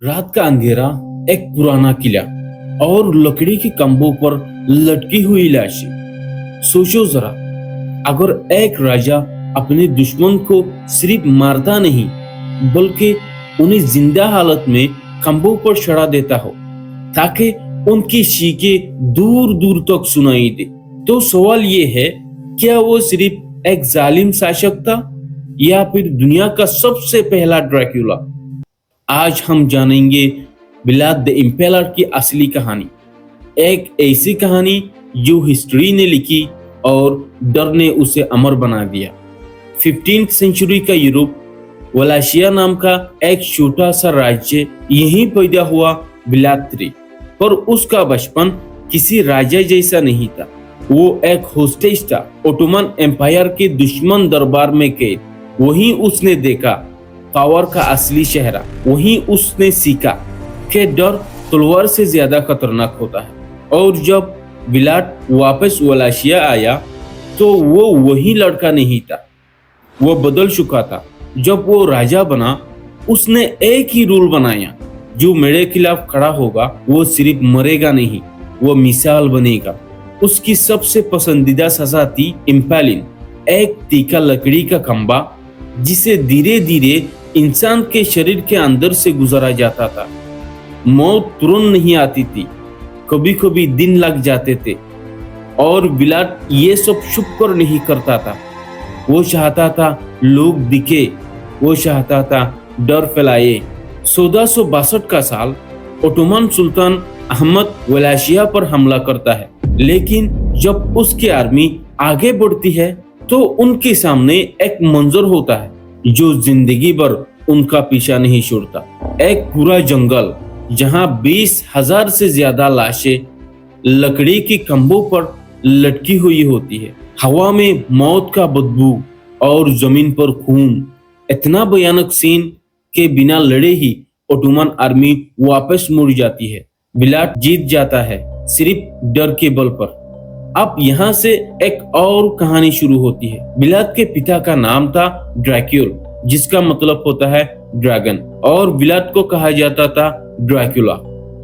रात का अंधेरा, एक पुराना किला और लकड़ी के खंभों पर लटकी हुई लाशें। सोचो जरा, अगर एक राजा अपने दुश्मन को सिर्फ मारता नहीं बल्कि उन्हें जिंदा हालत में खंभों पर चढ़ा देता हो ताकि उनकी चीखें दूर दूर तक सुनाई दे, तो सवाल ये है, क्या वो सिर्फ एक जालिम शासक था या फिर दुनिया का सबसे पहला ड्रैकुला? आज हम जानेंगे व्लाद द इम्पेलर की असली कहानी, एक ऐसी कहानी जो हिस्ट्री ने लिखी और डर ने उसे अमर बना दिया। 15th सेंचुरी का यूरोप, वलाशिया नाम का एक छोटा सा राज्य यहीं पैदा हुआ व्लाद III, पर उसका बचपन किसी राजा जैसा नहीं था। वो एक होस्टेज था, ओटोमन एम्पायर के दुश्मन दरबार में कैद। वहीं उसने देखा पावर का असली चेहरा, वहीं उसने सीखा कि डर तलवार से ज्यादा खतरनाक होता है। और जब व्लाद वापस वलाशिया आया तो वो वही लड़का नहीं था, वो बदल चुका था। जब वो राजा बना उसने एक ही रूल बनाया, जो मेरे खिलाफ खड़ा होगा वो सिर्फ मरेगा नहीं, वो मिसाल बनेगा। उसकी सबसे पसंदीदा सजा थी इम्पैलिंग, एक तीखा लकड़ी का खंभा जिसे धीरे धीरे इंसान के शरीर के अंदर से गुजरा जाता था। मौत तुरंत नहीं आती थी, कभी कभी दिन लग जाते थे। और व्लाद ये सब छुप कर नहीं करता था, वो चाहता था लोग दिखे, वो चाहता था डर फैलाए। 1462 का साल, ओटोमन सुल्तान अहमद वलाशिया पर हमला करता है, लेकिन जब उसकी आर्मी आगे बढ़ती है तो उनके सामने एक मंजर होता है जो जिंदगी भर उनका पीछा नहीं छोड़ता। एक पूरा जंगल जहां 20,000 से ज्यादा लाशें लकड़ी के खंभों पर लटकी हुई होती है। हवा में मौत का बदबू और जमीन पर खून। इतना भयानक सीन के बिना लड़े ही ओटोमन आर्मी वापस मुड़ जाती है। व्लाद जीत जाता है सिर्फ डर के बल पर। अब यहाँ से एक और कहानी शुरू होती है। व्लाद के पिता का नाम था ड्रैक्यूल, जिसका मतलब होता है ड्रैगन, और व्लाद को कहा जाता था ड्रैकुला,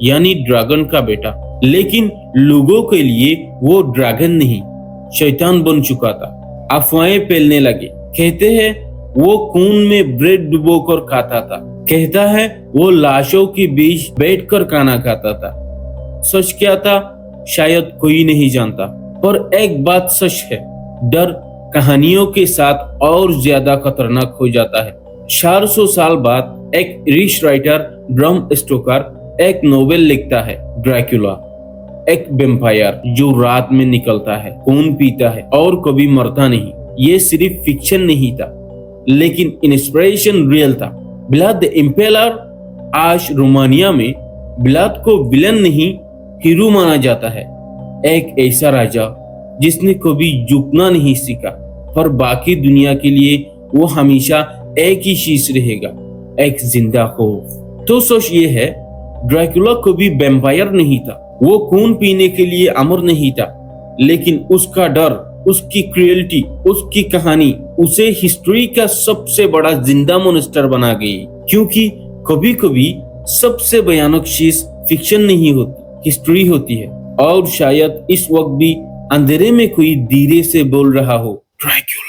यानी ड्रैगन का बेटा। लेकिन लोगों के लिए वो ड्रैगन नहीं, शैतान बन चुका था। अफवाहें फैलने लगे, कहते हैं वो खून में ब्रेड डुबोकर खाता था, कहता है वो लाशों के बीच बैठकर खाना खाता था। सच क्या था शायद कोई नहीं जानता, पर एक बात सच है, डर कहानियों के साथ और ज्यादा खतरनाक हो जाता है। 400 साल बाद एक रिच राइटर ब्रैम स्टोकर एक नोवेल लिखता है, ड्रैकुला, एक वेम्पायर जो रात में निकलता है, खून पीता है और कभी मरता नहीं। ये सिर्फ फिक्शन नहीं था, लेकिन इंस्पिरेशन रियल था। Vlad the impeller. आज रोमानिया में व्लाद को विलन नहीं, हीरो माना जाता है। एक ऐसा राजा जिसने कभी झुकना नहीं सीखा, पर बाकी दुनिया के लिए वो हमेशा एक ही चीज रहेगा, एक जिंदा खौफ। तो सोच ये है, ड्रैकुला कभी वैम्पायर नहीं था, वो खून पीने के लिए अमर नहीं था, लेकिन उसका डर, उसकी क्रूएल्टी, उसकी कहानी उसे हिस्ट्री का सबसे बड़ा जिंदा मॉन्स्टर बना गई। क्योंकि कभी कभी सबसे भयानक चीज फिक्शन नहीं होती, हिस्ट्री होती है। और शायद इस वक्त भी अंधेरे में कोई धीरे से बोल रहा हो, ड्रैकुला।